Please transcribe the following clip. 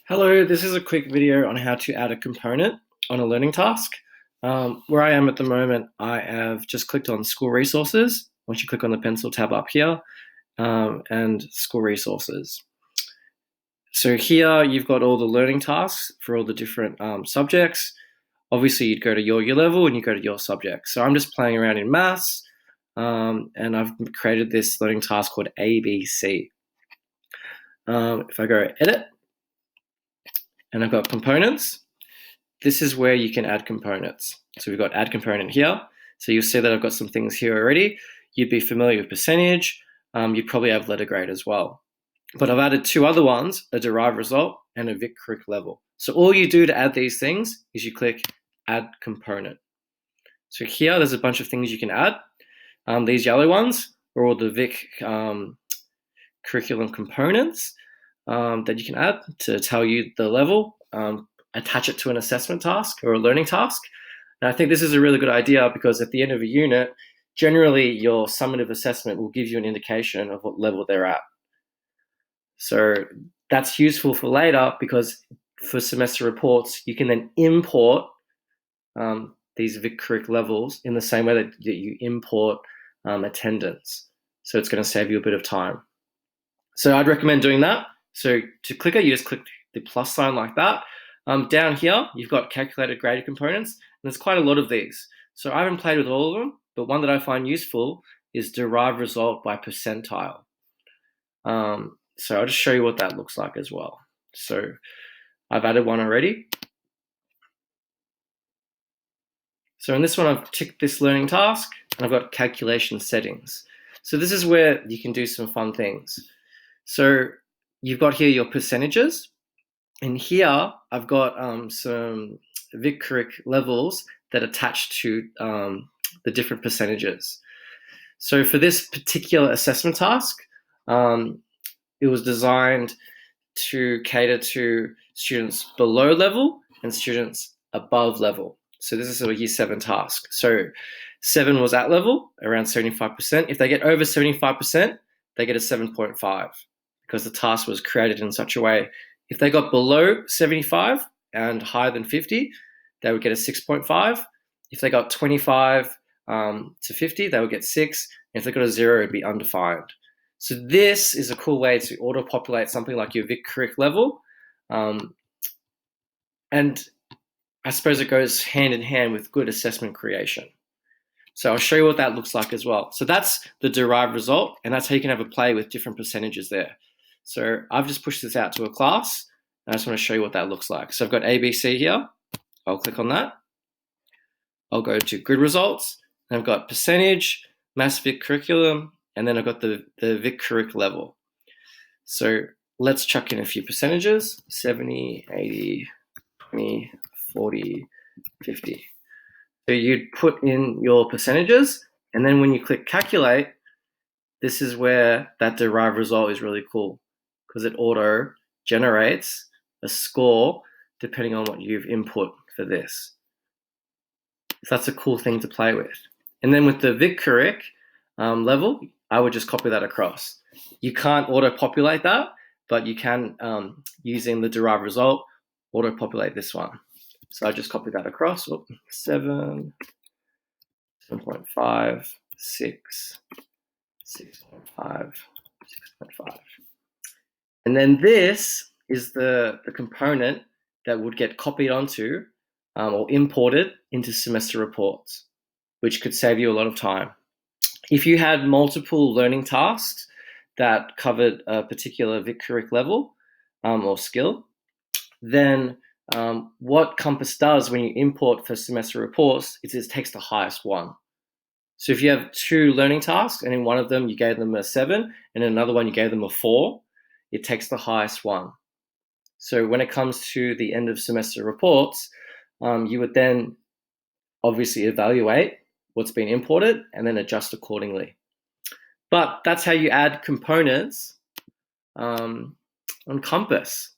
Hello, this is a quick video on how to add a component on a learning task. Where I am at the moment, I have just clicked on school resources. Once you click on the pencil tab up here, and school resources. So here you've got all the learning tasks for all the different subjects. Obviously you'd go to your year level and you go to your subject. So I'm just playing around in maths, and I've created this learning task called ABC. If I go edit, and I've got components, this is where you can add components. So we've got add component here. So you'll see that I've got some things here already. You'd be familiar with percentage. You'd probably have letter grade as well. But I've added two other ones, a derived result and a Vic curric level. So all you do to add these things is you click add component. So here there's a bunch of things you can add. These yellow ones are all the Vic curriculum components that you can add to tell you the level, attach it to an assessment task or a learning task. And I think this is a really good idea because at the end of a unit, generally your summative assessment will give you an indication of what level they're at. So that's useful for later because for semester reports, you can then import these Vic curric levels in the same way that you import attendance. So it's going to save you a bit of time. So I'd recommend doing that. So to click it, you just click the plus sign like that. Down here, you've got calculated graded components, and there's quite a lot of these. So I haven't played with all of them, but one that I find useful is derived result by percentile. So I'll just show you what that looks like as well. So I've added one already. So in this one, I've ticked this learning task, and I've got calculation settings. So this is where you can do some fun things. So you've got here your percentages, and here I've got some Vic curric levels that attach to the different percentages. So for this particular assessment task, it was designed to cater to students below level and students above level. So this is a year 7 task. So 7 was at level, around 75%. If they get over 75%, they get a 7.5 because the task was created in such a way. If they got below 75 and higher than 50, they would get a 6.5. If they got 25 to 50, they would get 6. And if they got a 0, it'd be undefined. So this is a cool way to auto-populate something like your Vic curric level. And I suppose it goes hand in hand with good assessment creation. So I'll show you what that looks like as well. So that's the derived result, and that's how you can have a play with different percentages there. So I've just pushed this out to a class, and I just want to show you what that looks like. So I've got ABC here. I'll click on that. I'll go to grid results, and I've got percentage, maths Vic curriculum, and then I've got the Vic curric level. So let's chuck in a few percentages, 70, 80, 20, 40, 50. So you'd put in your percentages, and then when you click calculate, this is where that derived result is really cool because it auto generates a score depending on what you've input for this. So that's a cool thing to play with. And then with the Vic curric level, I would just copy that across. You can't auto-populate that, but you can, using the derived result, auto-populate this one. So I just copy that across. 7, 7.5, 6, 6.5, 6.5. And then this is the component that would get copied onto or imported into semester reports, which could save you a lot of time. If you had multiple learning tasks that covered a particular Vic curric level or skill, then what Compass does when you import for semester reports is it takes the highest one. So if you have 2 learning tasks and in one of them you gave them a 7 and in another one you gave them a 4, it takes the highest one. So when it comes to the end of semester reports, you would then obviously evaluate what's been imported and then adjust accordingly. But that's how you add components on Compass.